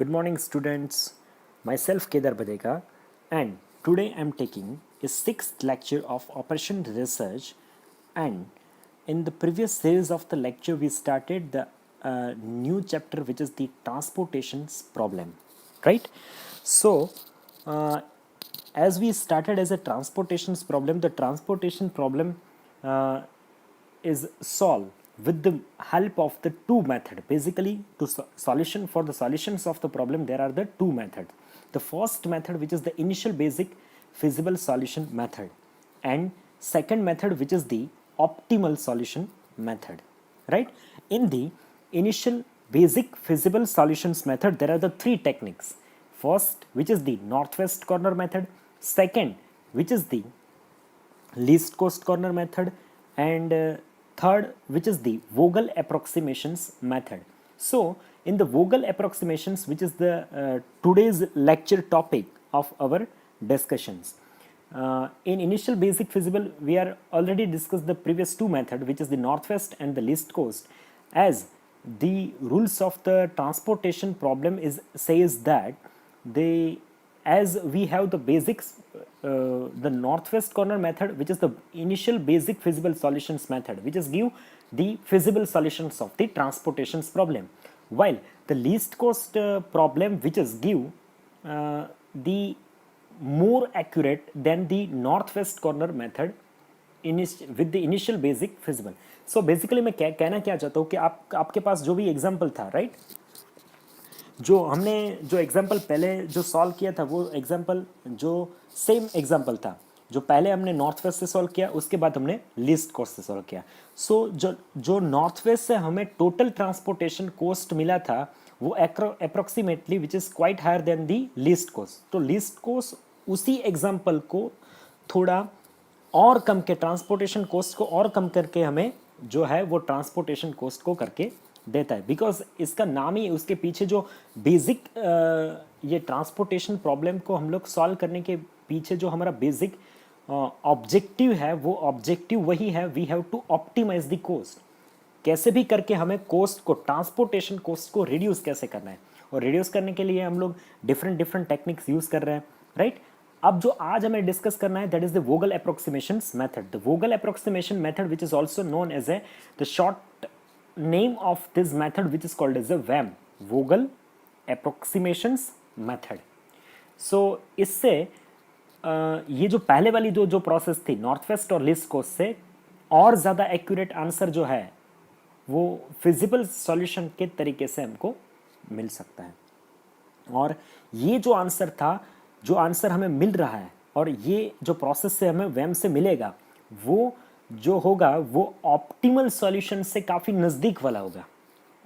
Good morning, students. Myself Kedar Badeka, and today I'm taking a sixth lecture of Operation Research. And in the previous series of the lecture, we started the new chapter, which is the transportations problem, right? So, uh, as we started as a transportations problem, the transportation problem uh, is solved with the help of the two method. Basically, to solution for the solutions of the problem, there are the two methods. The first method, which is the initial basic feasible solution method, and second method, which is the optimal solution method, right? In the initial basic feasible solutions method, there are the three techniques. First, which is the northwest corner method. Second, which is the least cost corner method, and third, which is the Vogel approximations method. So in the Vogel approximations, which is the today's lecture topic of our discussions, in initial basic feasible, we are already discussed the previous two method, which is the northwest and the least cost. As the rules of the transportation problem is says that they, as we have the basics, the northwest corner method, which is the initial basic feasible solutions method, which is give the feasible solutions of the transportations problem, while the least cost problem, which is give the more accurate than the northwest corner method with the initial basic feasible. So basically मैं कहना क्या चाहता हूँ कि आपके पास जो भी example था, राइट, जो हमने जो एग्जाम्पल पहले जो सॉल्व किया था, वो एग्जाम्पल जो सेम एग्जाम्पल था, जो पहले हमने नॉर्थ वेस्ट से सॉल्व किया, उसके बाद हमने लीस्ट कॉस्ट से सॉल्व किया. सो जो नॉर्थ वेस्ट से हमें टोटल ट्रांसपोर्टेशन कॉस्ट मिला था, वो approximately which is quite higher than the least cost. तो लीस्ट कॉस्ट उसी एग्जाम्पल को थोड़ा और कम के, ट्रांसपोर्टेशन कॉस्ट को और कम करके हमें जो है वो ट्रांसपोर्टेशन कॉस्ट को करके देता है. बिकॉज इसका नाम ही, उसके पीछे जो बेसिक ये ट्रांसपोर्टेशन प्रॉब्लम को हम लोग सॉल्व करने के पीछे जो हमारा बेसिक ऑब्जेक्टिव है, वो ऑब्जेक्टिव वही है, we have to optimize the cost. कैसे भी करके हमें कॉस्ट को, ट्रांसपोर्टेशन कॉस्ट को रिड्यूस कैसे करना है, और रिड्यूस करने के लिए हम लोग डिफरेंट टेक्निक्स यूज कर रहे हैं, राइट. अब जो आज हमें डिस्कस करना है, that is the Vogel approximations method. The Vogel approximation method, which is also known as a the short name of this method, which is called as a VAM, Vogel approximations method. So इससे ये जो पहले वाली जो process थी north west और least coast से और ज़्यादा एक्यूरेट आंसर जो है वो फिजिबल सॉल्यूशन के तरीके से हमको मिल सकता है. और ये जो आंसर था, जो आंसर हमें मिल रहा है, और ये जो प्रोसेस से हमें वैम से मिलेगा, वो जो होगा वो ऑप्टिमल सॉल्यूशन से काफ़ी नज़दीक वाला होगा.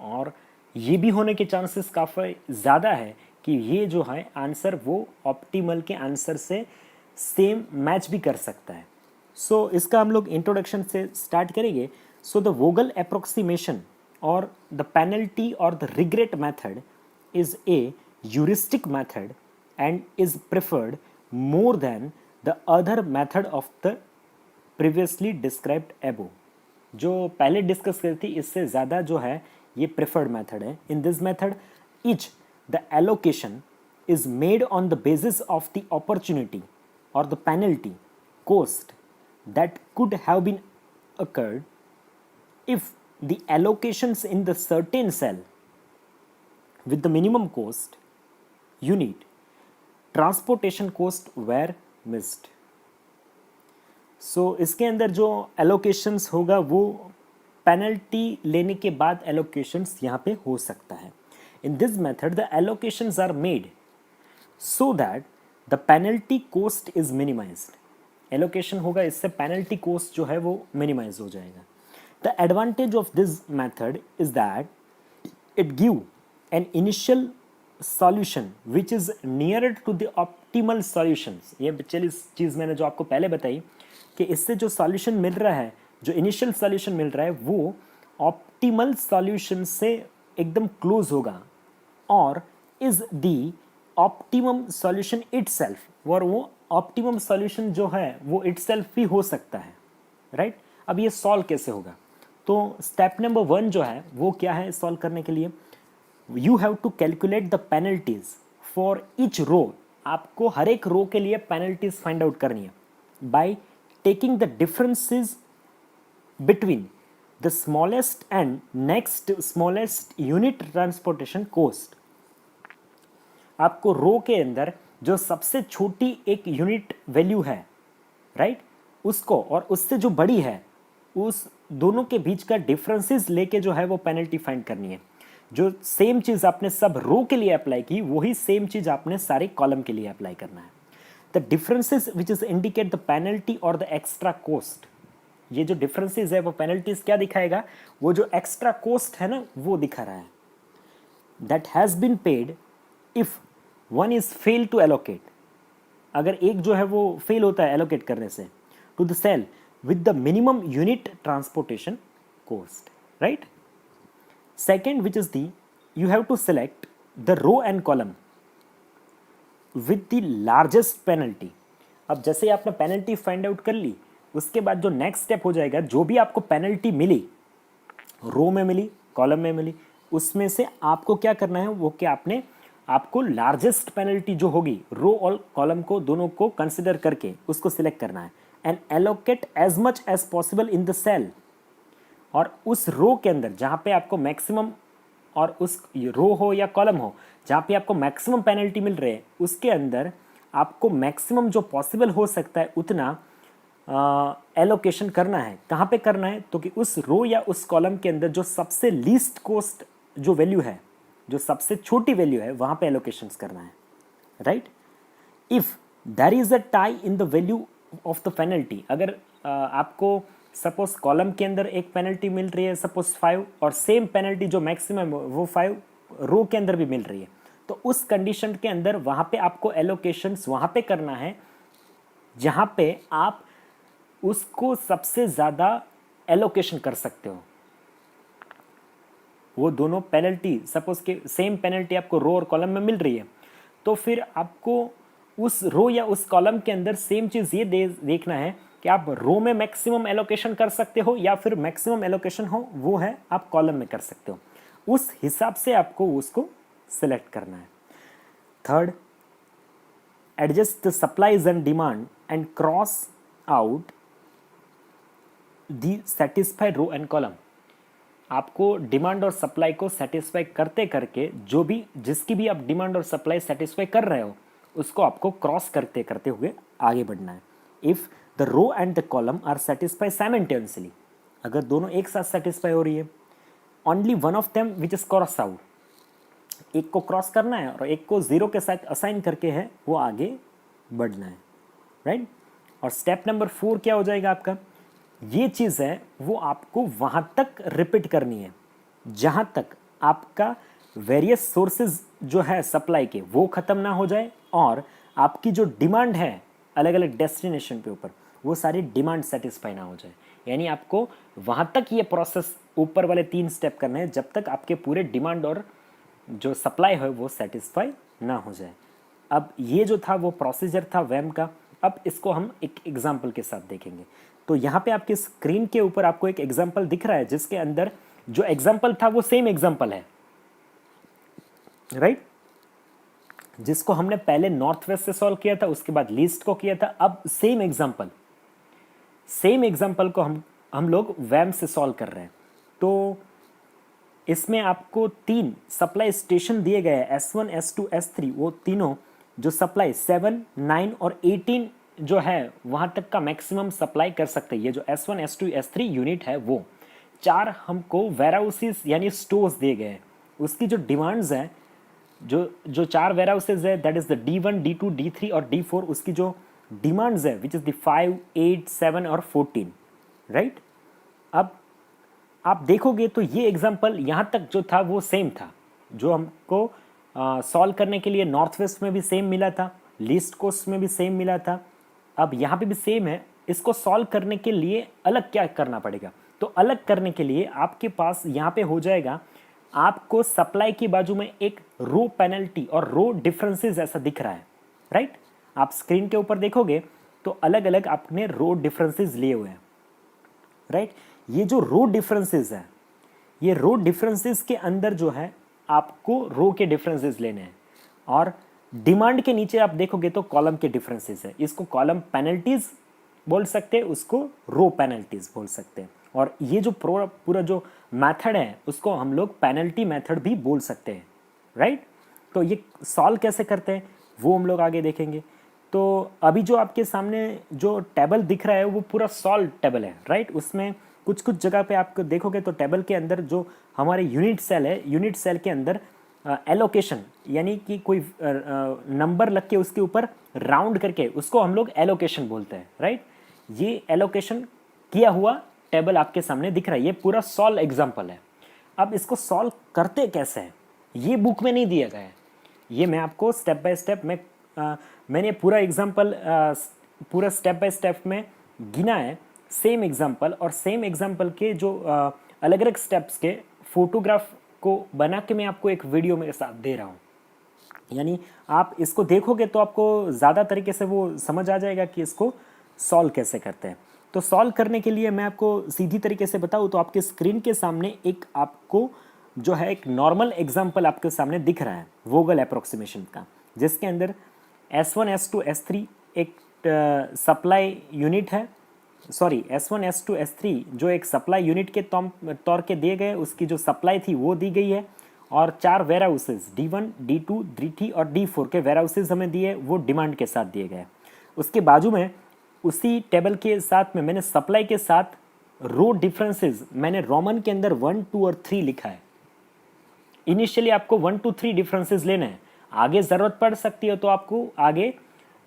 और ये भी होने के चांसेस काफ़ी ज़्यादा है कि ये जो है आंसर वो ऑप्टिमल के आंसर से सेम मैच भी कर सकता है. सो इसका हम लोग इंट्रोडक्शन से स्टार्ट करेंगे. सो द वोगल अप्रोक्सीमेशन और द पेनल्टी और the regret method is a heuristic method and is preferred more than the other method of the previously described above. जो पहले डिस्कस करी थी, इससे ज़्यादा जो है ये प्रेफर्ड मेथड है. In this method each the allocation is made on the basis of the opportunity or the penalty cost that could have been occurred if the allocations in the certain cell with the minimum cost unit transportation cost were missed. So इसके अंदर जो allocations होगा वो penalty लेने के बाद allocations यहाँ पे हो सकता है. In this method the allocations are made so that the penalty cost is minimized. Allocation होगा, इससे पेनल्टी कॉस्ट जो है वो मिनिमाइज हो जाएगा. The advantage of this method is that it give an initial solution which is nearer to the optimal solutions. ये चलिए चीज़ मैंने जो आपको पहले बताई कि इससे जो सॉल्यूशन मिल रहा है, जो इनिशियल सॉल्यूशन मिल रहा है, वो ऑप्टिमल सॉल्यूशन से एकदम क्लोज होगा और is the optimum solution itself. और वो ऑप्टिमम सॉल्यूशन जो है वो इटसेल्फ भी हो सकता है, राइट. अब ये सॉल्व कैसे होगा? तो स्टेप नंबर 1 जो है वो क्या है सॉल्व करने के लिए? You have to calculate the penalties for each row. आपको हर एक रो के लिए पेनल्टीज फाइंड आउट करनी है by taking the differences between the smallest and next smallest unit transportation cost. आपको रो के अंदर जो सबसे छोटी एक यूनिट वैल्यू है, राइट, उसको और उससे जो बड़ी है, उस दोनों के बीच का डिफरेंसेस लेके जो है वो पेनल्टी फाइंड करनी है। जो सेम चीज आपने सब रो के लिए अप्लाई की, वही सेम चीज आपने सारे कॉलम के लिए अप्लाई करना है। The differences which is indicate the penalty और द एक्स्ट्रा कॉस्ट। ये जो डिफरेंसेस है वो पेनल्टीज क्या दिखाएगा, वो जो एक्स्ट्रा कॉस्ट है ना वो दिखा रहा है। That has been paid if one is fail to allocate. अगर एक जो है वो फेल होता है एलोकेट करने से, to the cell with the minimum unit transportation cost, right? Second, which is the you have to select the row and column with the largest penalty. अब जैसे आपने पेनल्टी फाइंड आउट कर ली, उसके बाद जो नेक्स्ट स्टेप हो जाएगा, जो भी आपको पेनल्टी मिली, रो में मिली, कॉलम में मिली, उसमें से आपको क्या करना है, वो क्या आपको लार्जेस्ट पेनल्टी जो होगी रो और कॉलम को दोनों को कंसिडर करके उसको सिलेक्ट करना है and allocate as much as possible in the cell. और उस रो के अंदर जहाँ पे आपको मैक्सिमम, और उस रो हो या कॉलम हो जहाँ पे आपको मैक्सिमम पेनल्टी मिल रही है, उसके अंदर आपको मैक्सिमम जो पॉसिबल हो सकता है उतना एलोकेशन करना है। कहाँ पे करना है, तो कि उस रो या उस कॉलम के अंदर जो सबसे लीस्ट कॉस्ट जो वैल्यू है, जो सबसे छोटी वैल्यू है, वहाँ पे एलोकेशंस करना है, right. If there is a tie in the value of the penalty, अगर आपको सपोज कॉलम के अंदर एक पेनल्टी मिल रही है सपोज 5, और सेम पेनल्टी जो मैक्सिमम वो 5 रो के अंदर भी मिल रही है, तो उस कंडीशन के अंदर वहाँ पे आपको एलोकेशंस वहाँ पे करना है जहाँ पे आप उसको सबसे ज़्यादा एलोकेशन कर सकते हो। वो दोनों पेनल्टी सपोज के सेम पेनल्टी आपको रो और कॉलम में मिल रही है, तो फिर आपको उस रो या उस कॉलम के अंदर सेम चीज़ ये देखना है कि आप रो में मैक्सिमम एलोकेशन कर सकते हो या फिर मैक्सिमम एलोकेशन हो वो है आप कॉलम में कर सकते हो। उस हिसाब से आपको उसको सिलेक्ट करना है। Third, adjust the supplies and demand and cross out the satisfied row and column. आपको डिमांड और सप्लाई को सेटिस्फाई करते करके जो भी जिसकी भी आप डिमांड और सप्लाई सेटिस्फाई कर रहे हो उसको आपको क्रॉस करते करते हुए आगे बढ़ना है। If the row and the column are satisfy simultaneously, अगर दोनों एक साथ सेटिस्फाई हो रही है, only one of them which is cross out, एक को क्रॉस करना है और एक को जीरो के साथ असाइन करके है वो आगे बढ़ना है, राइट। और स्टेप नंबर 4 क्या हो जाएगा आपका, ये चीज़ है वो आपको वहाँ तक रिपीट करनी है जहाँ तक आपका वेरियस सोर्सेज जो है सप्लाई के वो ख़त्म ना हो जाए और आपकी जो डिमांड है अलग अलग डेस्टिनेशन पे ऊपर वो सारी डिमांड सेटिस्फाई ना हो जाए। यानी आपको वहाँ तक ये प्रोसेस ऊपर वाले 3 स्टेप करने हैं जब तक आपके पूरे डिमांड और जो सप्लाई है वो सेटिस्फाई ना हो जाए। अब ये जो था वो प्रोसीजर था वैम का। अब इसको हम एक एग्जाम्पल के साथ देखेंगे। तो यहाँ पे आपकी स्क्रीन के ऊपर आपको एक एग्जाम्पल दिख रहा है जिसके अंदर जो एग्जाम्पल था वो सेम एग्जाम्पल है, राइट। जिसको हमने पहले नॉर्थ वेस्ट से सॉल्व किया था, उसके बाद लीस्ट को किया था। अब सेम एग्जाम्पल को हम लोग वैम से सॉल्व कर रहे हैं। तो इसमें आपको 3 सप्लाई स्टेशन दिए गए हैं, S1, S2, S3। वो तीनों जो सप्लाई 7, 9 और 18 जो है वहाँ तक का मैक्सिमम सप्लाई कर सकते हैं। ये जो S1, S2, S3 यूनिट है वो 4 हमको वेयरहाउसेस यानी स्टोर्स दिए गए हैं। उसकी जो डिमांड्स हैं, जो 4 वेयरहाउसेस है that is the D1, D2, D3 और D4, उसकी जो डिमांड्स है विच इज़ द 5, 8, 7 और 14, राइट। अब आप देखोगे तो ये एग्जाम्पल यहाँ तक जो था वो सेम था, जो हमको सॉल्व करने के लिए नॉर्थ वेस्ट में भी सेम मिला था, लीस्ट कोस्ट में भी सेम मिला था। अब यहाँ पे भी सेम है। इसको सॉल्व करने के लिए अलग क्या करना पड़ेगा, तो अलग करने के लिए आपके पास यहाँ पे हो जाएगा, आपको सप्लाई की बाजू में एक रो पेनल्टी और रो डिफरेंसेस ऐसा दिख रहा है, राइट। आप स्क्रीन के ऊपर देखोगे तो अलग अलग आपने रो डिफरेंसेस लिए हुए हैं, राइट। ये जो रो डिफरेंसेस है, ये रो डिफरेंसेस के अंदर जो है आपको रो के डिफरेंसेस लेने हैं, और डिमांड के नीचे आप देखोगे तो कॉलम के डिफरेंसेस है। इसको कॉलम पेनल्टीज बोल सकते हैं, उसको रो पेनल्टीज बोल सकते हैं। और ये जो पूरा जो मेथड है उसको हम लोग पेनल्टी मेथड भी बोल सकते हैं, राइट। तो ये सॉल्व कैसे करते हैं वो हम लोग आगे देखेंगे। तो अभी जो आपके सामने जो टेबल दिख रहा है वो पूरा सॉल्व टेबल है, राइट। उसमें कुछ कुछ जगह पे आप देखोगे तो टेबल के अंदर जो हमारे यूनिट सेल है, यूनिट सेल के अंदर एलोकेशन यानी कि कोई नंबर लग के उसके ऊपर राउंड करके उसको हम लोग एलोकेशन बोलते हैं, राइट। ये एलोकेशन किया हुआ टेबल आपके सामने दिख रहा है, ये पूरा सॉल्व एग्जाम्पल है। अब इसको सॉल्व करते कैसे हैं ये बुक में नहीं दिया गया है, ये मैं आपको स्टेप बाय स्टेप में मैंने पूरा एग्जाम्पल पूरा स्टेप बाय स्टेप में गिना है, सेम एग्जाम्पल। और सेम एग्जाम्पल के जो अलग अलग स्टेप्स के फोटोग्राफ को बना के मैं आपको एक वीडियो में साथ दे रहा हूँ। यानी आप इसको देखोगे तो आपको ज़्यादा तरीके से वो समझ आ जाएगा कि इसको सॉल्व कैसे करते हैं। तो सॉल्व करने के लिए मैं आपको सीधी तरीके से बताऊँ तो आपके स्क्रीन के सामने एक आपको जो है एक नॉर्मल एग्जाम्पल आपके सामने दिख रहा है वोगल अप्रोक्सीमेशन का, जिसके अंदर S1 S2 S3 एक सप्लाई यूनिट है, सॉरी S1 S2 S3 जो एक सप्लाई यूनिट के तौर के दिए गए, उसकी जो सप्लाई थी वो दी गई है। और 4 where houses D1 D2 D3 और D4 के वेयर हाउसेज हमें दिए, वो डिमांड के साथ दिए गए। उसके बाजू में उसी टेबल के साथ में मैंने सप्लाई के साथ रो डिफरेंसेस मैंने रोमन के अंदर 1 2 और 3 लिखा है। इनिशियली आपको 1 2 3 डिफरेंसेस लेने हैं, आगे ज़रूरत पड़ सकती है तो आपको आगे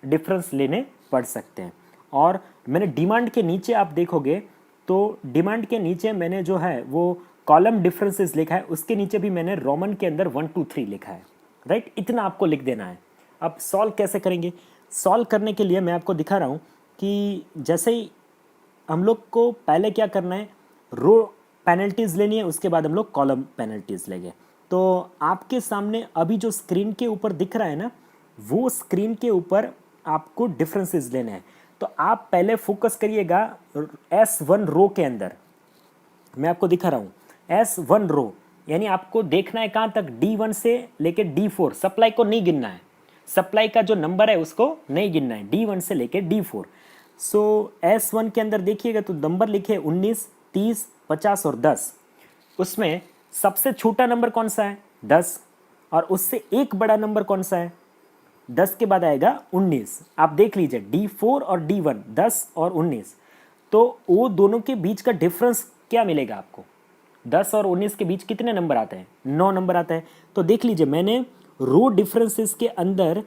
डिफरेंस लेने पड़ सकते हैं। और मैंने डिमांड के नीचे आप देखोगे तो डिमांड के नीचे मैंने जो है वो कॉलम डिफरेंसेस लिखा है, उसके नीचे भी मैंने रोमन के अंदर 1 2 3 लिखा है, राइट। इतना आपको लिख देना है। अब सॉल्व कैसे करेंगे, सॉल्व करने के लिए मैं आपको दिखा रहा हूँ कि जैसे ही हम लोग को पहले क्या करना है, रो पेनल्टीज लेनी है, उसके बाद हम लोग कॉलम पेनल्टीज लेंगे। तो आपके सामने अभी जो स्क्रीन के ऊपर दिख रहा है ना, वो स्क्रीन के ऊपर आपको डिफरेंसेस लेने हैं। तो आप पहले फोकस करिएगा S1 रो के अंदर, मैं आपको दिखा रहा हूँ S1 रो, यानी आपको देखना है कहाँ तक, D1 से लेके D4, सप्लाई को नहीं गिनना है, सप्लाई का जो नंबर है उसको नहीं गिनना है, D1 से लेके D4। सो S1 के अंदर देखिएगा तो नंबर लिखे 19 30 50 और 10। उसमें सबसे छोटा नंबर कौन सा है, 10, और उससे एक बड़ा नंबर कौन सा है, 10 के बाद आएगा 19। आप देख लीजिए D4 और D1, 10 और 19, तो वो दोनों के बीच का डिफरेंस क्या मिलेगा आपको, 10 और 19 के बीच कितने नंबर आते हैं, 9 नंबर आता है। तो देख लीजिए मैंने रो डिफरेंसेस के अंदर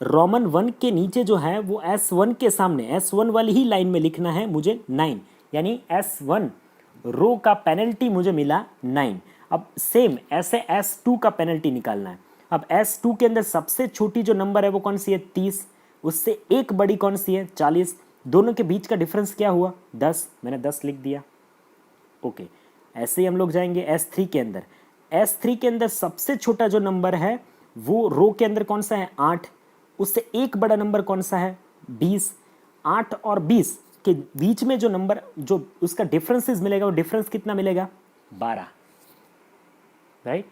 रोमन 1 के नीचे जो है वो S1 के सामने S1 वाली ही लाइन में लिखना है मुझे 9, यानी S1 रो का पेनल्टी मुझे मिला 9। अब सेम ऐसे S2 का पेनल्टी निकालना है। अब S2 के अंदर सबसे छोटी जो नंबर है वो कौन सी है, 30, उससे एक बड़ी कौन सी है, 40, दोनों के बीच का डिफरेंस क्या हुआ, 10, मैंने 10 लिख दिया, ओके। ऐसे ही हम लोग जाएंगे S3 के अंदर, S3 के अंदर सबसे छोटा जो नंबर है वो रो के अंदर कौन सा है, 8, उससे एक बड़ा नंबर कौन सा है, 20, 8 और 20 के बीच में जो नंबर जो उसका डिफरेंसेस मिलेगा वो डिफरेंस कितना मिलेगा, 12, राइट।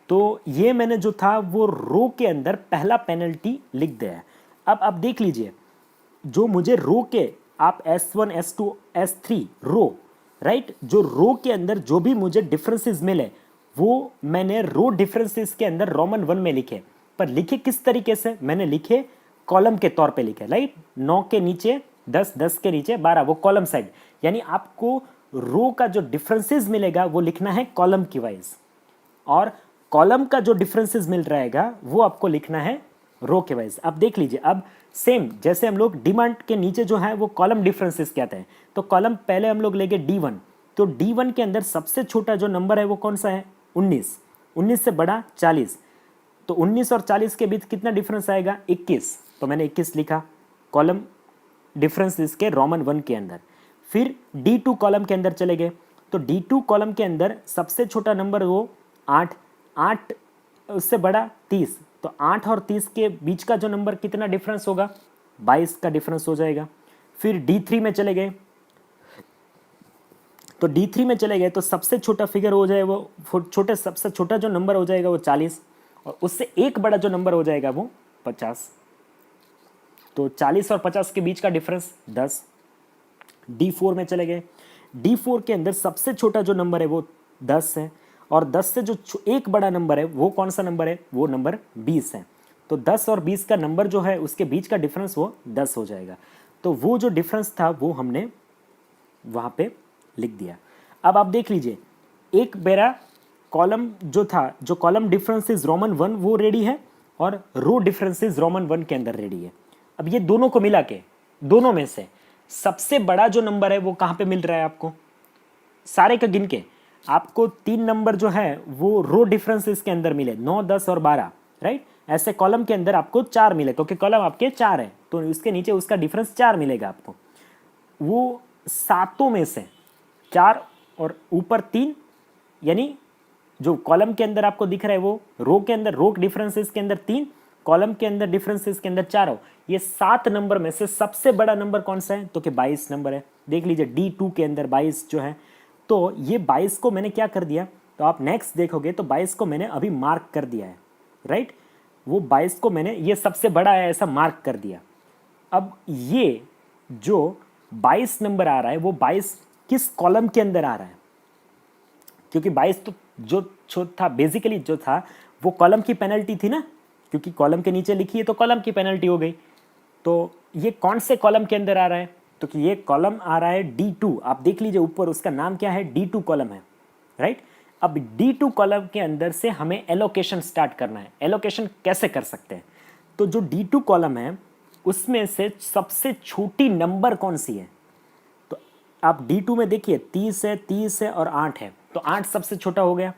तो ये मैंने जो था वो रो के अंदर पहला पेनल्टी लिख दिया है। अब आप देख लीजिए जो मुझे रो के, आप S1 S2 S3 रो, राइट, जो रो के अंदर जो भी मुझे डिफरेंसेस मिले वो मैंने रो डिफरेंसेस के अंदर रोमन 1 में लिखे, पर लिखे किस तरीके से, मैंने लिखे कॉलम के तौर पे लिखे, राइट। 9 के नीचे 10, 10 के नीचे 12, वो कॉलम साइड, यानी आपको रो का जो डिफरेंसेस मिलेगा वो लिखना है कॉलम की वाइज, और कॉलम का जो डिफरेंसेस मिल रहेगा वो आपको लिखना है रो के वाइज। अब देख लीजिए, अब सेम जैसे हम लोग डिमांड के नीचे जो है वो कॉलम डिफरेंसेस कहते हैं, तो कॉलम पहले हम लोग लेंगे D1, तो D1 के अंदर सबसे छोटा जो नंबर है वो कौन सा है, 19, 19 से बड़ा 40, तो 19 और 40 के बीच कितना डिफरेंस आएगा, 21, तो मैंने 21 लिखा कॉलम डिफरेंसेस के रोमन 1 के अंदर। फिर D2 कॉलम के अंदर चले गए, तो D2 कॉलम के अंदर सबसे छोटा नंबर वो 8, 8 उससे बड़ा 30, तो 8 और 30 के बीच का जो नंबर कितना डिफरेंस होगा, 22 का डिफरेंस हो जाएगा। फिर D3 में चले गए, तो D3 में चले गए तो सबसे छोटा फिगर हो जाए वो सबसे छोटा जो नंबर हो जाएगा वो 40, और उससे एक बड़ा जो नंबर हो जाएगा वो 50। तो 40 और 50 के बीच का डिफरेंस 10। D4 में चले गए, D4 के अंदर सबसे छोटा जो नंबर है वो 10 है, और 10 से जो एक बड़ा नंबर है वो कौन सा नंबर है, वो नंबर 20 है। तो 10 और 20 का नंबर जो है उसके बीच का डिफरेंस वो 10 हो जाएगा। तो वो जो डिफरेंस था वो हमने वहाँ पे लिख दिया। अब आप देख लीजिए, एक मेरा कॉलम जो था, जो कॉलम डिफरेंस इज रोमन 1 वो रेडी है, और रो डिफरेंस इज रोमन 1 के अंदर रेडी है। अब ये दोनों को मिला के, दोनों में से सबसे बड़ा जो नंबर है वो कहाँ पे मिल रहा है आपको, सारे का गिन के आपको 3 नंबर जो है वो रो डिफरेंसेस के अंदर मिले, 9, 10 और 12, राइट। ऐसे कॉलम के अंदर आपको 4 मिले, क्योंकि कॉलम आपके 4 है तो उसके नीचे उसका डिफरेंस 4 मिलेगा आपको। वो सातों में से 4 और ऊपर 3, यानी जो कॉलम के अंदर आपको दिख रहा है वो रो के अंदर, रो डिफरेंसेस के अंदर 3, कॉलम के अंदर डिफरेंसेस के अंदर 4 हो। ये 7 नंबर में से सबसे बड़ा नंबर कौन सा है, तो कि 22 नंबर है। देख लीजिए D2 के अंदर 22 जो है, तो ये 22 को मैंने क्या कर दिया, तो आप नेक्स्ट देखोगे तो 22 को मैंने अभी मार्क कर दिया है, राइट। वो 22 को मैंने, ये सबसे बड़ा है ऐसा मार्क कर दिया। अब ये जो 22 नंबर आ रहा है वो 22 किस कॉलम के अंदर आ रहा है, क्योंकि 22 तो जो था बेसिकली जो था वो कॉलम की पेनल्टी थी ना, क्योंकि कॉलम के नीचे लिखी है तो कॉलम की पेनल्टी हो गई। तो ये कौन से कॉलम के अंदर आ रहा है, तो कि ये कॉलम आ रहा है D2। आप देख लीजिए ऊपर उसका नाम क्या है, D2 कॉलम है, राइट। अब D2 कॉलम के अंदर से हमें एलोकेशन स्टार्ट करना है। एलोकेशन कैसे कर सकते हैं, तो जो D2 कॉलम है उसमें से सबसे छोटी नंबर कौन सी है, तो आप D2 में देखिए 30 है और 8 है, तो 8 सबसे छोटा हो गया।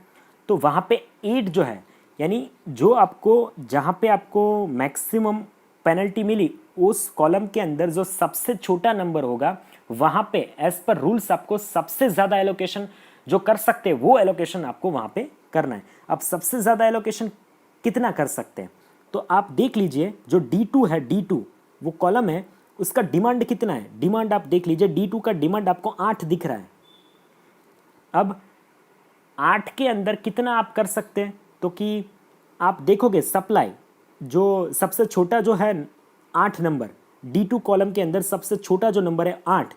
तो वहाँ पे 8 जो है, यानी जो आपको जहाँ पे आपको मैक्सिमम पेनल्टी मिली उस कॉलम के अंदर जो सबसे छोटा नंबर होगा वहाँ पे एज पर रूल्स आपको सबसे ज़्यादा एलोकेशन जो कर सकते हैं वो एलोकेशन आपको वहाँ पे करना है। अब सबसे ज़्यादा एलोकेशन कितना कर सकते हैं, तो आप देख लीजिए जो D2 है, D2 वो कॉलम है, उसका डिमांड कितना है, डिमांड आप देख लीजिए D2 का डिमांड आपको 8 दिख रहा है। अब 8 के अंदर कितना आप कर सकते हैं, तो कि आप देखोगे सप्लाई जो सबसे छोटा जो है 8 नंबर, D2 कॉलम के अंदर सबसे छोटा जो नंबर है 8,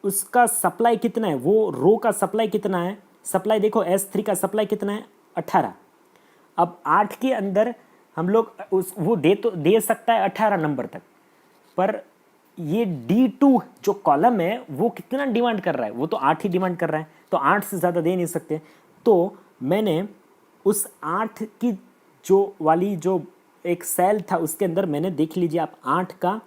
उसका सप्लाई कितना है, वो रो का सप्लाई कितना है, सप्लाई देखो S3 का सप्लाई कितना है 18। अब 8 के अंदर हम लोग वो दे सकता है 18 नंबर तक, पर ये D2 जो कॉलम है वो कितना डिमांड कर रहा है, वो तो 8 ही डिमांड कर रहा है, तो 8 से ज़्यादा दे नहीं सकते। तो मैंने उस 8 की जो वाली जो एक सेल था उसके अंदर मैंने देख लीजिए आप 8 का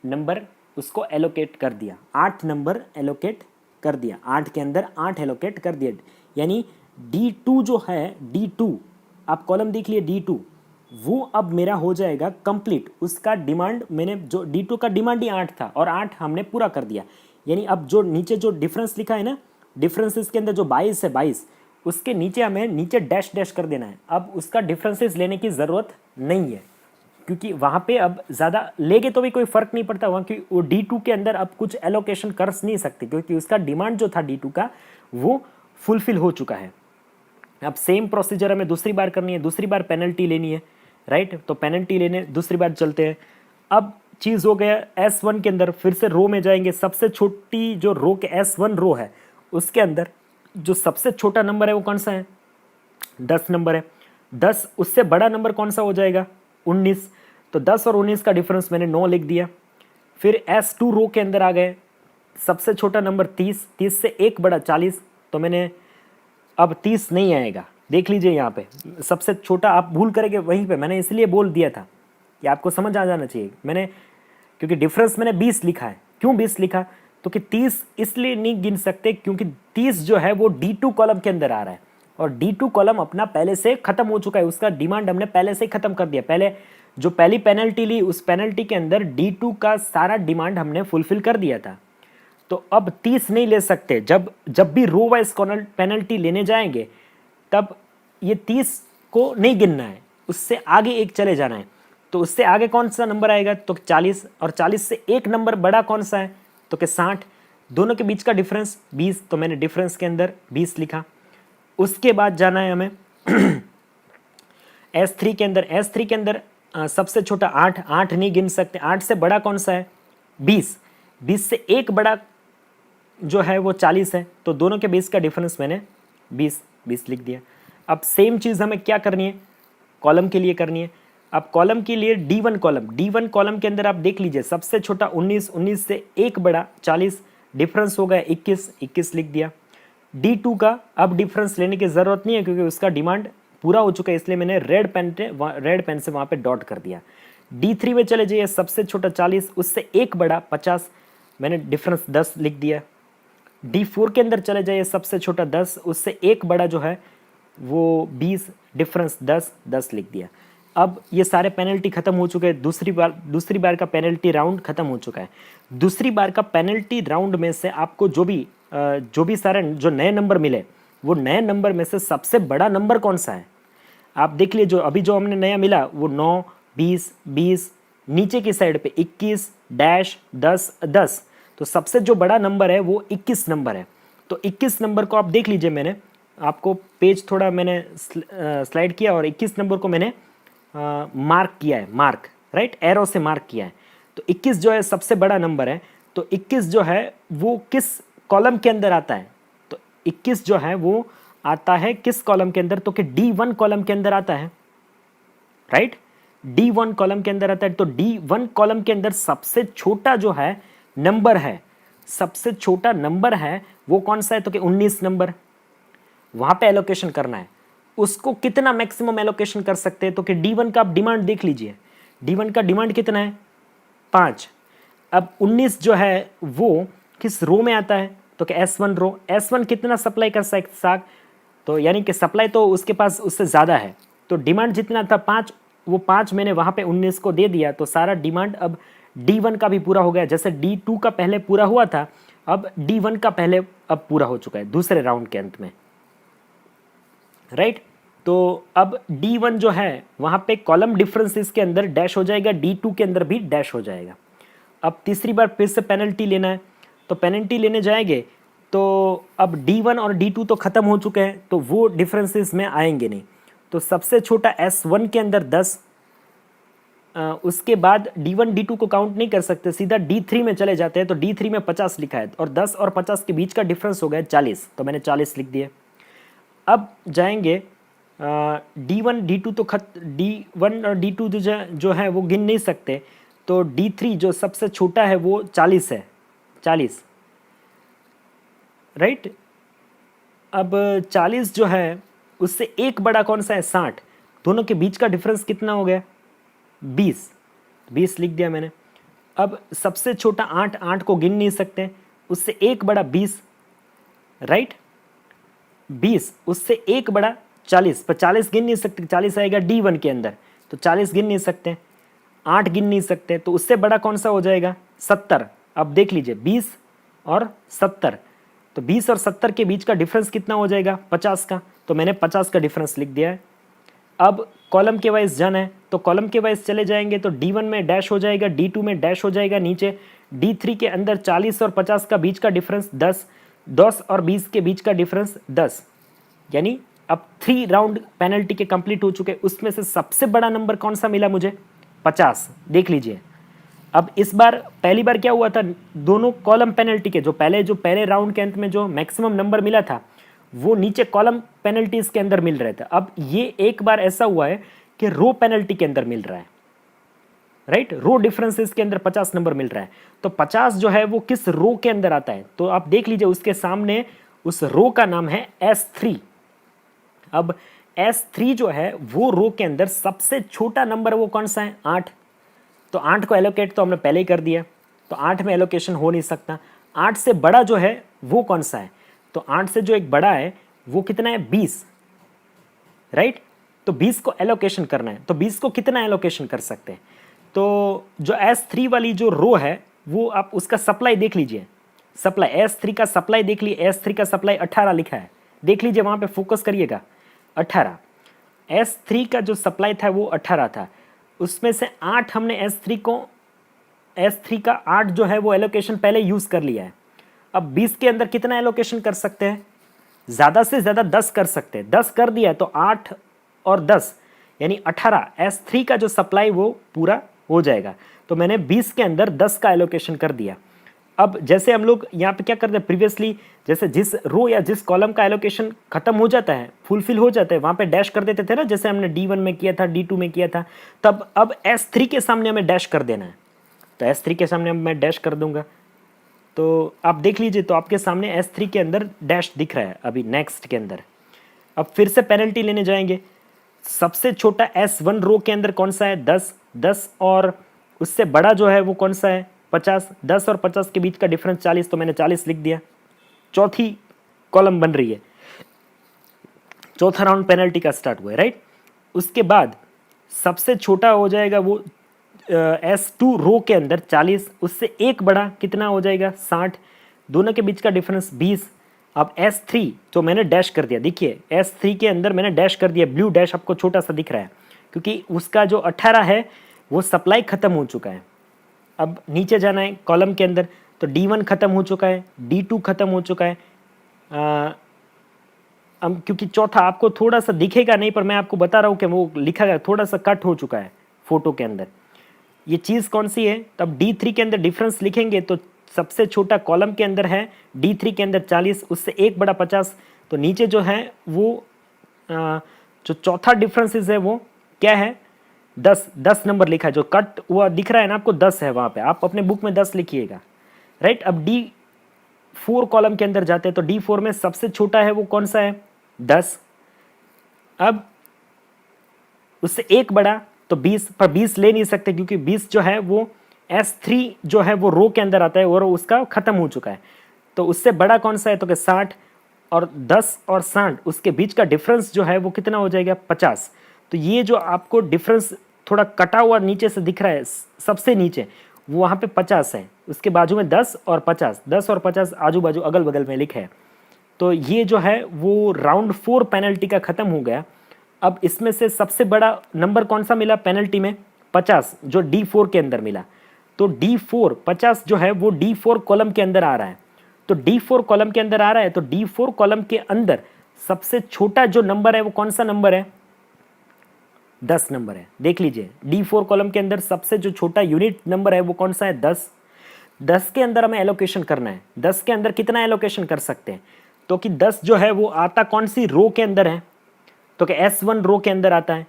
नंबर उसको एलोकेट कर दिया, 8 नंबर एलोकेट कर दिया, 8 के अंदर 8 एलोकेट कर दिया। यानी D2 जो है, D2 आप कॉलम देख लिए D2, वो अब मेरा हो जाएगा कंप्लीट। उसका डिमांड मैंने जो D2 का डिमांड ही 8 था और 8 हमने पूरा कर दिया। यानी अब जो नीचे जो डिफरेंस लिखा है ना, डिफरेंसेस के अंदर जो 22 है, 22 उसके नीचे हमें नीचे डैश डैश कर देना है। अब उसका डिफरेंसेस लेने की ज़रूरत नहीं है, क्योंकि वहाँ पे अब ज़्यादा लेगे तो भी कोई फ़र्क नहीं पड़ता वहाँ, क्योंकि वो D2 के अंदर अब कुछ एलोकेशन कर नहीं सकते, क्योंकि उसका डिमांड जो था D2 का वो फुलफिल हो चुका है। अब सेम प्रोसीजर हमें दूसरी बार करनी है, दूसरी बार पेनल्टी लेनी है, राइट। तो पेनल्टी लेने दूसरी बार चलते हैं। अब चीज़ हो गया S1 के अंदर, फिर से रो में जाएंगे। सबसे छोटी जो रो के S1 रो है उसके अंदर जो सबसे छोटा नंबर है वो कौन सा है, 10 नंबर है। 10 उससे बड़ा नंबर कौन सा हो जाएगा, 19। तो 10 और 19 का डिफरेंस मैंने 9 लिख दिया। फिर S2 रो के अंदर आ गए, सबसे छोटा नंबर 30, 30 से एक बड़ा 40, तो मैंने अब 30 नहीं आएगा, देख लीजिए यहाँ पे सबसे छोटा आप भूल करेंगे वहीं पे, मैंने इसलिए बोल दिया था कि आपको समझ आ जाना चाहिए। मैंने क्योंकि डिफरेंस मैंने 20 लिखा है, क्यों 20 लिखा, तो कि 30 इसलिए नहीं गिन सकते क्योंकि 30 जो है वो D2 कॉलम के अंदर आ रहा है, और D2 कॉलम अपना पहले से खत्म हो चुका है, उसका डिमांड हमने पहले से खत्म कर दिया। पहले जो पहली पेनल्टी ली उस पेनल्टी के अंदर D2 का सारा डिमांड हमने फुलफिल कर दिया था। तो अब 30 नहीं ले सकते, जब भी रो वाइज पेनल्टी लेने जाएंगे तब ये 30 को नहीं गिनना है, उससे आगे एक चले जाना है। तो उससे आगे कौन सा नंबर आएगा, तो 40, और 40 से एक नंबर बड़ा कौन सा है, तो कि 60। दोनों के बीच का डिफरेंस 20, तो मैंने डिफरेंस के अंदर 20 लिखा। उसके बाद जाना है हमें S3 के अंदर। S3 के अंदर सबसे छोटा 8, 8 नहीं गिन सकते। 8 से बड़ा कौन सा है? 20। 20 से एक बड़ा जो है वो 40 है, तो दोनों के बीच का डिफरेंस मैंने 20 लिख दिया। अब सेम चीज़ हमें क्या करनी है? कॉलम के लिए करनी है। अब कॉलम के लिए D1 कॉलम के अंदर आप देख लीजिए, सबसे छोटा 19, 19 से एक बड़ा 40, डिफरेंस हो गया 21 लिख दिया। D2 का अब डिफरेंस लेने की ज़रूरत नहीं है क्योंकि उसका डिमांड पूरा हो चुका है, इसलिए मैंने रेड पेन से वहाँ पे डॉट कर दिया। D3 में चले जाइए, सबसे छोटा 40, उससे एक बड़ा 50, मैंने डिफरेंस 10 लिख दिया। D4 के अंदर चले जाइए, सबसे छोटा 10, उससे एक बड़ा जो है वो 20, डिफरेंस 10 लिख दिया। अब ये सारे पेनल्टी खत्म हो चुके हैं। दूसरी बार का पेनल्टी राउंड खत्म हो चुका है। दूसरी बार का पेनल्टी राउंड में से आपको जो भी सारे जो नए नंबर मिले, वो नए नंबर में से सबसे बड़ा नंबर कौन सा है? आप देख लीजिए, जो हमने नया मिला वो 9, 20, नीचे की साइड पे 21, डैश 10। तो सबसे जो बड़ा नंबर है वो 21 नंबर है। तो 21 नंबर को आप देख लीजिए, मैंने आपको पेज थोड़ा मैंने स्लाइड किया और 21 नंबर को मैंने मार्क किया है, राइट, एरो से मार्क किया है। तो 21 जो है सबसे बड़ा नंबर है। तो 21 जो है वो किस कॉलम के अंदर आता है? तो 21 जो है वो आता है किस कॉलम के अंदर? तो कि D1 कॉलम के अंदर आता है, राइट, D1 कॉलम के अंदर आता है। तो D1 कॉलम के अंदर सबसे छोटा जो है नंबर है, सबसे छोटा नंबर है वो कौन सा है? तो कि 19 नंबर। वहां पे एलोकेशन करना है। उसको कितना मैक्सिमम एलोकेशन कर सकते हैं? तो कि D1 का आप डिमांड देख लीजिए, D1 का डिमांड कितना है? 5। अब 19 जो है वो किस रो में आता है? तो कि S1 रो। S1 कितना सप्लाई कर सकता? तो यानी कि सप्लाई तो उसके पास उससे ज़्यादा है, तो डिमांड जितना था 5, वो 5 मैंने वहाँ पे 19 को दे दिया, तो सारा डिमांड अब D1 का भी पूरा हो गया। जैसे D2 का पहले पूरा हुआ था, अब D1 का पहले अब पूरा हो चुका है दूसरे राउंड के अंत में, राइट। तो अब D1 जो है वहाँ पे कॉलम डिफरेंसेस के अंदर डैश हो जाएगा, D2 के अंदर भी डैश हो जाएगा। अब तीसरी बार फिर से पेनल्टी लेना है, तो पेनल्टी लेने जाएंगे तो अब D1 और D2 तो ख़त्म हो चुके हैं, तो वो डिफरेंसेस में आएंगे नहीं। तो सबसे छोटा S1 के अंदर 10, उसके बाद D1 D2 को काउंट नहीं कर सकते, सीधा D3 में चले जाते हैं। तो D3 में 50 लिखा है और 10 और 50 के बीच का डिफरेंस हो गया 40, तो मैंने 40 लिख दिए। अब जाएंगे D1 D2 तो D1 और D2 जो है वो गिन नहीं सकते, तो D3 जो सबसे छोटा है वो 40 है, 40, राइट। अब 40 जो है उससे एक बड़ा कौन सा है? 60। दोनों के बीच का डिफरेंस कितना हो गया? 20 लिख दिया मैंने। अब सबसे छोटा 8 को गिन नहीं सकते, उससे एक बड़ा 20, राइट, 20, उससे एक बड़ा 40, पर 40 गिन नहीं सकते, 40 आएगा D1 के अंदर, तो 40 गिन नहीं सकते, 8 गिन नहीं सकते, तो उससे बड़ा कौन सा हो जाएगा? 70। अब देख लीजिए 20 और 70, तो 20 और 70 के बीच का डिफरेंस कितना हो जाएगा? 50 का, तो मैंने 50 का डिफरेंस लिख दिया है। अब कॉलम के वाइज जाना है, तो कॉलम के वाइज चले जाएंगे, तो D1 में डैश हो जाएगा, D2 में डैश हो जाएगा नीचे, D3 के अंदर 40 और 50 का बीच का डिफरेंस 10 और 20 के बीच का डिफरेंस 10, यानी अब 3 राउंड पेनल्टी के कंप्लीट हो चुके। उसमें से सबसे बड़ा नंबर कौन सा मिला मुझे? 50। देख लीजिए, अब इस बार पहली बार क्या हुआ था, दोनों कॉलम पेनल्टी के जो पहले राउंड के अंत में जो मैक्सिमम नंबर मिला था वो नीचे कॉलम पेनल्टीज के अंदर मिल रहे थे। अब ये एक बार ऐसा हुआ है कि रो पेनल्टी के अंदर मिल रहा है, राइट, रो डिफरेंसेस के अंदर 50 नंबर मिल रहा है। तो 50 जो है वो किस रो के अंदर आता है? तो आप देख लीजिए, उसके सामने उस रो का नाम है S3। अब S3 जो है वो रो के अंदर सबसे छोटा नंबर वो कौन सा है? 8। तो 8 को एलोकेट तो हमने पहले ही कर दिया, तो 8 में एलोकेशन हो नहीं सकता। 8 से बड़ा जो है वो कौन सा है? तो 8 से जो एक बड़ा है वो कितना है? 20, राइट। तो 20 को एलोकेशन करना है, तो 20 को कितना एलोकेशन कर सकते हैं? तो जो S3 वाली जो रो है वो आप उसका सप्लाई देख लीजिए, सप्लाई S3 का सप्लाई देख लीजिए, S3 का सप्लाई 18 लिखा है, देख लीजिए, वहाँ पे फोकस करिएगा, 18। S3 का जो सप्लाई था वो 18 था, उसमें से 8 हमने S3 का 8 जो है वो एलोकेशन पहले यूज़ कर लिया है। अब 20 के अंदर कितना एलोकेशन कर सकते हैं? ज़्यादा से ज़्यादा 10 कर सकते हैं। 10 कर दिया तो 8 और 10 यानी 18 S3 का जो सप्लाई वो पूरा हो जाएगा। तो मैंने 20 के अंदर 10 का एलोकेशन कर दिया। अब जैसे हम लोग यहाँ पे क्या करते हैं, प्रीवियसली जैसे जिस रो या जिस कॉलम का एलोकेशन खत्म हो जाता है, फुलफिल हो जाता है, वहाँ पे डैश कर देते थे ना, जैसे हमने D1 में किया था, D2 में किया था। तब अब S3 के सामने हमें डैश कर देना है। तो S3 के सामने मैं डैश कर दूंगा। तो आप देख लीजिए, तो आपके सामने S3 के अंदर डैश दिख रहा है अभी नेक्स्ट के अंदर। अब फिर से पेनल्टी लेने जाएंगे। सबसे छोटा S1 रो के अंदर कौन सा है? 10। 10 और उससे बड़ा जो है वो कौन सा है? 50। 10 और 50 के बीच का डिफरेंस 40, तो मैंने 40 लिख दिया। चौथी कॉलम बन रही है, चौथा राउंड पेनल्टी का स्टार्ट हुआ है, राइट। उसके बाद सबसे छोटा हो जाएगा वो S2 रो के अंदर 40, उससे एक बड़ा कितना हो जाएगा? 60। दोनों के बीच का डिफरेंस 20। अब S3 तो मैंने डैश कर दिया, देखिए S3 के अंदर मैंने डैश कर दिया, ब्लू डैश आपको छोटा सा दिख रहा है क्योंकि उसका जो 18 है वो सप्लाई खत्म हो चुका है। अब नीचे जाना है कॉलम के अंदर, तो D1 खत्म हो चुका है, D2 खत्म हो चुका है। अब क्योंकि चौथा आपको थोड़ा सा दिखेगा नहीं, पर मैं आपको बता रहा हूँ कि वो लिखा गया थोड़ा सा कट हो चुका है फोटो के अंदर। ये चीज़ कौन सी है? तब D3 के अंदर डिफरेंस लिखेंगे तो सबसे छोटा कॉलम के अंदर है D3 के अंदर 40, उससे एक बड़ा 50। तो नीचे जो है वो जो चौथा डिफरेंसेस है वो क्या है? 10। 10 नंबर लिखा है, जो कट हुआ दिख रहा है ना आपको 10 है वहाँ पे, आप अपने बुक में 10 लिखिएगा, राइट। अब D4 कॉलम के अंदर जाते हैं, तो D4 में सबसे छोटा है वो कौन सा है? 10। अब उससे एक बड़ा तो 20, पर 20 ले नहीं सकते क्योंकि 20 जो है वो S3 जो है वो रो के अंदर आता है और उसका खत्म हो चुका है। तो उससे बड़ा कौन सा है? तो कि 60, और 10 और 60 उसके बीच का डिफरेंस जो है वो कितना हो जाएगा? 50। तो ये जो आपको डिफरेंस थोड़ा कटा हुआ नीचे से दिख रहा है, सबसे नीचे वो वहाँ पे 50 है, उसके बाजू में 10 और 50, 10 और 50 आजू बाजू अगल बगल में लिखा है। तो ये जो है वो राउंड 4 पेनल्टी का ख़त्म हो गया। अब इसमें से सबसे बड़ा नंबर कौन सा मिला पेनल्टी में? 50, जो D4 के अंदर मिला। तो D4 50 जो है वो D4 कॉलम के अंदर आ रहा है। तो D4 कॉलम के अंदर आ रहा है, तो D4 कॉलम के अंदर सबसे छोटा जो नंबर है वो कौन सा नंबर है? 10 नंबर है। देख लीजिए D4 कॉलम के अंदर सबसे जो छोटा यूनिट नंबर है वो कौन सा है? 10। 10 के अंदर हमें एलोकेशन करना है। 10 के अंदर कितना एलोकेशन कर सकते हैं? तो कि 10 जो है वो आता कौन सी रो के अंदर है? तो कि S1 रो के अंदर आता है।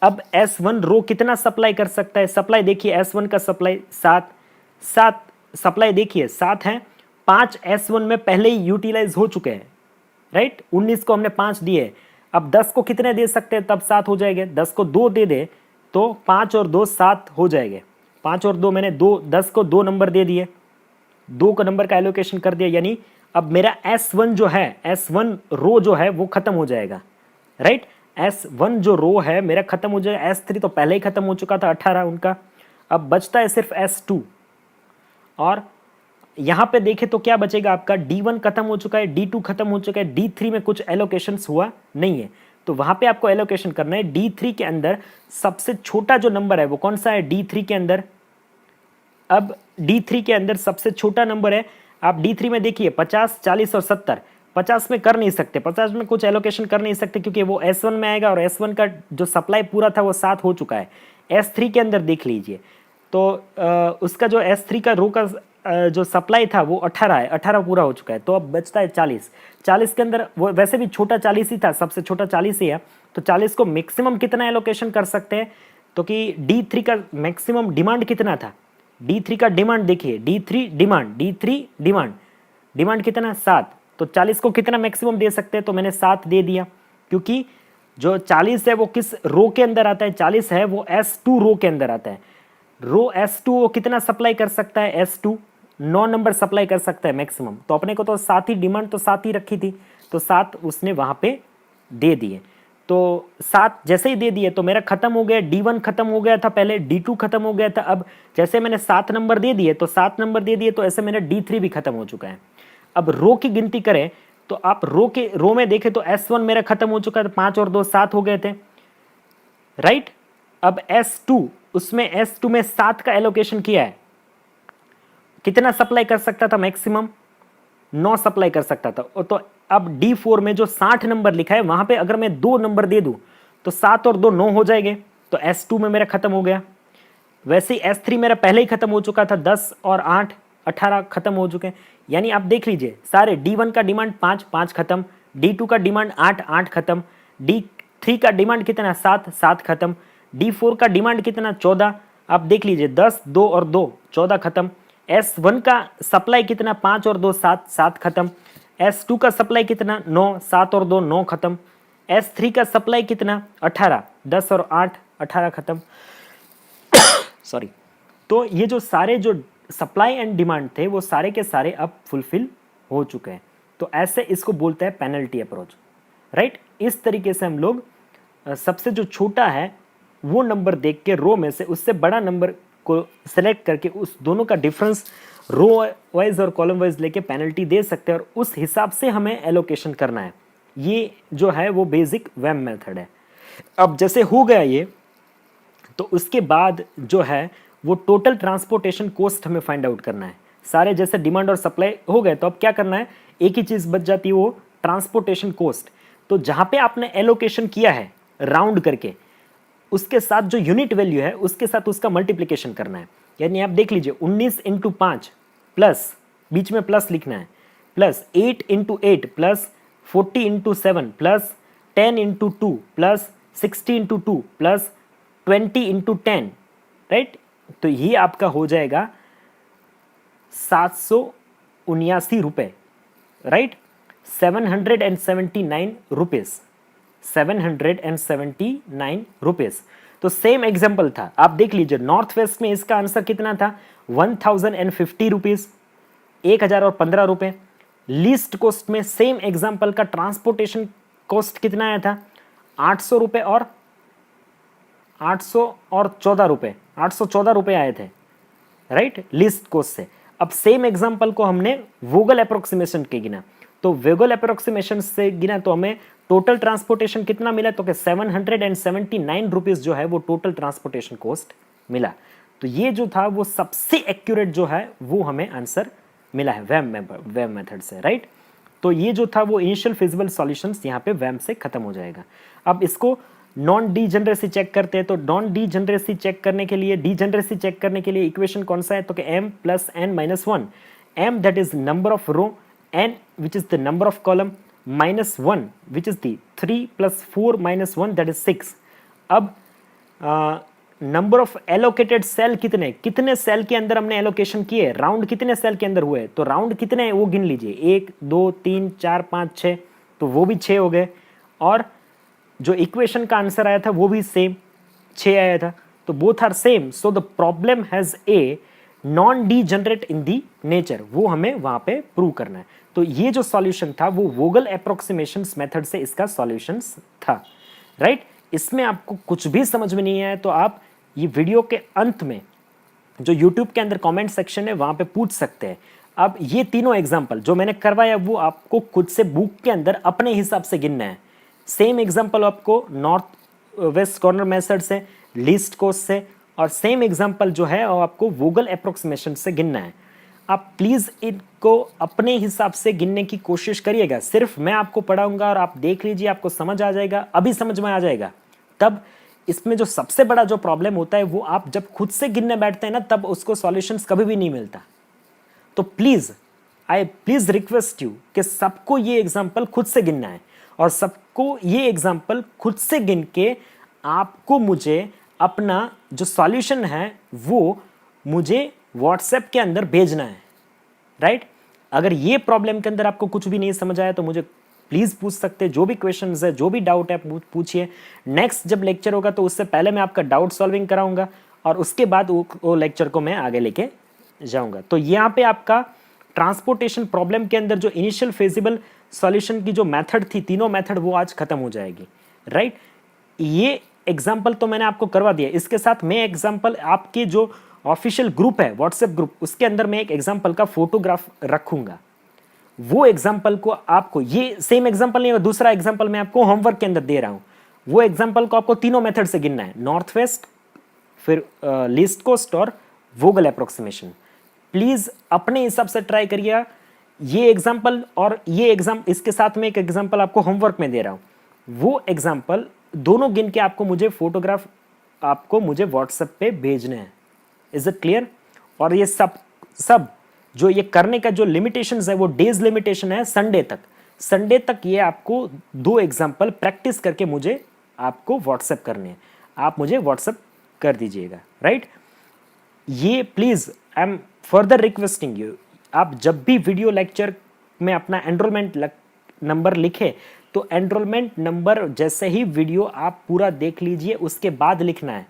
अब S1 रो कितना सप्लाई कर सकता है? सप्लाई देखिए, S1 का सप्लाई 7 7 सप्लाई देखिए 7 है। 5 S1 में पहले ही यूटिलाइज हो चुके हैं, राइट। 19 को हमने 5 दिए। अब 10 को कितने दे सकते हैं? तब 7 हो जाएंगे। 10 को 2 दे दे तो 5 और 2 7 हो जाएंगे। 5 और 2 मैंने 2, 10 को 2 नंबर दे दिए, 2 का नंबर का एलोकेशन कर दिया, यानी अब मेरा S1 जो है, S1 रो जो है वो खत्म हो जाएगा, राइट। S1 जो रो है मेरा खत्म हो जाएगा। S3 तो पहले ही खत्म हो चुका था 18 उनका। अब बचता है सिर्फ S2, और यहां पे देखें तो क्या बचेगा आपका? D1 खत्म हो चुका है, D2 खत्म हो चुका है, D3 में कुछ एलोकेशन हुआ नहीं है, तो वहां पे आपको एलोकेशन करना है। D3 के अंदर सबसे छोटा जो नंबर है वो कौन सा है? D3 के अंदर, अब D3 के अंदर सबसे छोटा नंबर है, आप D3 में देखिए 50, 40 और 70। 50 में कर नहीं सकते, 50 में कुछ एलोकेशन कर नहीं सकते क्योंकि वो S1 में आएगा और S1 का जो सप्लाई पूरा था वो 7 हो चुका है। S3 के अंदर देख लीजिए, तो उसका जो S3 का रो का जो सप्लाई था वो 18 है, 18 पूरा हो चुका है, तो अब बचता है 40। 40 के अंदर वो वैसे भी छोटा 40 ही था, सबसे छोटा 40 ही है, तो 40 को मैक्सिमम कितना एलोकेशन कर सकते हैं? तो कि D3 का मैक्सिमम डिमांड कितना था? D3 का डिमांड देखिए, D3 डिमांड, डिमांड कितना? 7। तो 40 को कितना मैक्सिमम दे सकते हैं? तो मैंने 7 दे दिया, क्योंकि जो 40 है वो किस रो के अंदर आता है? 40 है वो S2 रो के अंदर आता है। रो S2 वो कितना सप्लाई कर सकता है? S2 9 नंबर सप्लाई कर सकता है मैक्सिमम। तो अपने को तो 7 ही डिमांड, तो 7 ही रखी थी, तो 7 उसने वहां पे दे दिए। तो 7 जैसे ही दे दिए तो मेरा खत्म हो गया। D1 खत्म हो गया था पहले, D2 खत्म हो गया था। अब जैसे मैंने 7 नंबर दे दिए, तो 7 नंबर दे दिए, तो ऐसे मेरा D3 भी खत्म हो चुका है। अब रो की गिनती करें तो आप रो में देखें तो S1 मेरा खत्म हो चुका है, 5 और 2 7 हो गए थे, राइट। अब S2, उसमें S2 में 7 का एलोकेशन किया है, कितना सप्लाई कर सकता था मैक्सिमम? 9 सप्लाई कर सकता था। तो अब D4 में जो 60 नंबर लिखा है वहां पे अगर मैं 2 नंबर दे दूं तो 7 और 2 9 हो जाएंगे, तो S2 में मेरा खत्म हो गया। वैसे ही S3 मेरा पहले ही खत्म हो चुका था, 10 और 8 18 खत्म हो चुके हैं। यानी आप देख लीजिए सारे D1 का डिमांड 5 5 खत्म, D2 का डिमांड 8 8 खत्म, D3 का डिमांड कितना 7 7 खत्म, D4 का डिमांड कितना 14, आप देख लीजिए 10 2 और 2 14 खत्म। S1 का सप्लाई कितना 5 और 2 7 7 खत्म, S2 का सप्लाई कितना 9 7 और 2 9 खत्म, S3 का सप्लाई कितना 18 10 और 8 18 खत्म। सॉरी। तो ये जो सारे जो सप्लाई एंड डिमांड थे वो सारे के सारे अब फुलफिल हो चुके हैं। तो ऐसे इसको बोलते हैं पेनल्टी अप्रोच, राइट। इस तरीके से हम लोग सबसे जो छोटा है वो नंबर देख के रो में से उससे बड़ा नंबर को सिलेक्ट करके उस दोनों का डिफरेंस रो वाइज और कॉलम वाइज लेके पेनल्टी दे सकते हैं और उस हिसाब से हमें एलोकेशन करना है। ये जो है वो बेसिक वेम मेथड है। अब जैसे हो गया ये, तो उसके बाद जो है वो टोटल ट्रांसपोर्टेशन कॉस्ट हमें फाइंड आउट करना है। सारे जैसे डिमांड और सप्लाई हो गए तो अब क्या करना है, एक ही चीज़ बच जाती है वो ट्रांसपोर्टेशन कॉस्ट। तो जहां पे आपने एलोकेशन किया है राउंड करके उसके साथ जो यूनिट वैल्यू है उसके साथ उसका मल्टीप्लिकेशन करना है। यानी आप देख लीजिए 19 इंटू 5 प्लस, बीच में प्लस लिखना है, plus 8 into 8 plus 40 into 7 plus 10 into 2 plus 60 into 2 plus 20 into 10, right. तो ये आपका हो जाएगा 779 रुपये, राइट। 779 rupees, 779 rupees. तो सेम एग्जाम्पल था, आप देख लीजिए नॉर्थ वेस्ट में इसका आंसर कितना था 1050 रुपीज़, 1015 रुपये। लीस्ट कॉस्ट में सेम एग्जाम्पल का ट्रांसपोर्टेशन कॉस्ट कितना आया था 800 रुपये और 814 रुपये, 814 रुपये आए थे, राइट, लीस्ट कॉस्ट से। अब सेम एग्जांपल को हमने वोगल अप्रोक्सीमेशन के गिना, तो वोगल अप्रोक्सीमेशन से गिना तो हमें टोटल ट्रांसपोर्टेशन कितना मिला, तो 779 रुपीज़ जो है वो टोटल ट्रांसपोर्टेशन कॉस्ट मिला। तो ये जो था वो सबसे एक्यूरेट जो है वो हमें आंसर मिला है वेम मेथड से, राइट। तो ये जो था वो इनिशियल फिजिबल सॉल्यूशंस यहाँ पे वेम से खत्म हो जाएगा। अब इसको नॉन डीजेनरेसी चेक करते हैं, तो नॉन डीजेनरेसी चेक करने के लिए, डीजेनरेसी चेक करने के लिए इक्वेशन कौन सा है, तो कि m plus n minus 1, m that is number of row, n which is the number of column, minus 1 which is the 3 plus 4 minus 1 that is 6। अब नंबर ऑफ एलोकेटेड सेल कितने कितने सेल के अंदर हमने एलोकेशन किए, round कितने cell के अंदर हुए, तो राउंड कितने वो गिन लीजिए, 1 2 3 4 5 6, तो वो भी 6 हो गए। और जो इक्वेशन का आंसर आया था वो भी सेम 6 आया था, तो both are same. So the problem has a non degenerate in the nature, वो हमें वहां पे प्रूव करना है। तो ये जो सॉल्यूशन था वो वोगल अप्रोक्सीमेशन मेथड से इसका सॉल्यूशन था, राइट। इसमें आपको कुछ भी समझ में नहीं आया तो आप ये वीडियो के अंत में जो यूट्यूब के अंदर कमेंट सेक्शन है वहां पे पूछ सकते हैं। अब ये तीनों एग्जाम्पल जो मैंने करवाया वो आपको खुद से बुक के अंदर अपने हिसाब से गिनना है। सेम एग्जाम्पल आपको नॉर्थ वेस्ट कॉर्नर मेथड से, लीस्ट कॉस्ट से, और सेम एग्जाम्पल जो है वो आपको वोगल अप्रोक्सीमेशन से गिनना है। आप प्लीज़ इनको अपने हिसाब से गिनने की कोशिश करिएगा। सिर्फ मैं आपको पढ़ाऊंगा और आप देख लीजिए, आपको समझ आ जाएगा, अभी समझ में आ जाएगा। तब इसमें जो सबसे बड़ा जो प्रॉब्लम होता है वो आप जब खुद से गिनने बैठते हैं ना तब उसको सॉल्यूशंस कभी भी नहीं मिलता। तो प्लीज़ प्लीज़ रिक्वेस्ट यू कि सबको ये एग्जाम्पल खुद से गिनना है और सबको ये एग्जाम्पल खुद से गिन के आपको मुझे अपना जो सॉल्यूशन है वो मुझे व्हाट्सएप के अंदर भेजना है, राइट। अगर ये प्रॉब्लम के अंदर आपको कुछ भी नहीं समझ आया तो मुझे प्लीज़ पूछ सकते हैं, जो भी क्वेश्चंस है जो भी डाउट है पूछिए। नेक्स्ट जब लेक्चर होगा तो उससे पहले मैं आपका डाउट सॉल्विंग कराऊंगा और उसके बाद वो लेक्चर को मैं आगे लेके जाऊंगा। तो यहाँ पे आपका ट्रांसपोर्टेशन प्रॉब्लम के अंदर जो इनिशियल फेजिबल सॉल्यूशन की जो मेथड थी, तीनों मेथड वो आज खत्म हो जाएगी, राइट। ये एग्जाम्पल तो मैंने आपको करवा दिया, इसके साथ मैं एग्जाम्पल आपके जो ऑफिशियल ग्रुप है व्हाट्सएप ग्रुप उसके अंदर मैं एक एग्जाम्पल का फोटोग्राफ रखूंगा। वो एग्जाम्पल को आपको, ये सेम एग्जाम्पल नहीं है, दूसरा एग्जाम्पल मैं आपको होमवर्क के अंदर दे रहा हूं, वो एग्जाम्पल को आपको तीनों मेथड से गिनना है, नॉर्थ वेस्ट, फिर लीस्ट कॉस्ट और वोगल अप्रोक्सीमेशन। प्लीज अपने हिसाब से ट्राई करिए ये एग्जाम्पल और ये एग्जाम, इसके साथ में एक एग्जाम्पल आपको होमवर्क में दे रहा हूँ, वो एग्जाम्पल दोनों गिन के आपको मुझे फोटोग्राफ आपको मुझे व्हाट्सएप पे भेजने हैं। Is it clear? और ये सब जो ये करने का जो लिमिटेशंस है वो डेज लिमिटेशन है संडे तक। संडे तक ये आपको 2 एग्जाम्पल प्रैक्टिस करके मुझे आपको व्हाट्सएप करने हैं। आप मुझे व्हाट्सएप कर दीजिएगा, राइट? ये please I am further requesting you, आप जब भी वीडियो लेक्चर में अपना एनरोलमेंट नंबर लिखे तो एनरोलमेंट नंबर जैसे ही वीडियो आप पूरा देख लीजिए उसके बाद लिखना है।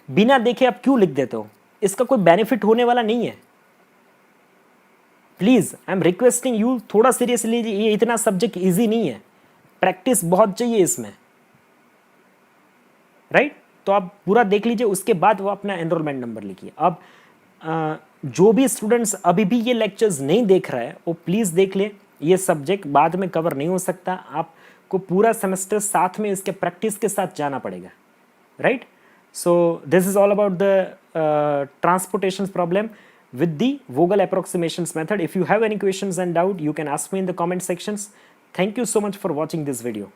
बिना देखे आप क्यों लिख देते हो? इसका कोई बेनिफिट होने वाला नहीं है। Please I am requesting you, थोड़ा सीरियसली लीजिए, ये इतना सब्जेक्ट इजी नहीं है, प्रैक्टिस बहुत चाहिए इसमें, राइट? तो आप पूरा देख लीजिए, उसके बाद वो अपना एनरोलमेंट नंबर लिखिए। अब जो भी स्टूडेंट्स अभी भी ये लेक्चर्स नहीं देख रहा है वो प्लीज़ देख ले, ये सब्जेक्ट बाद में कवर नहीं हो सकता, आपको पूरा सेमेस्टर साथ में इसके प्रैक्टिस के साथ जाना पड़ेगा, right? So this is all about the transportation problem with the Vogel approximations method. If you have any questions and doubt, you can ask me in the comment sections. Thank you so much for watching this video.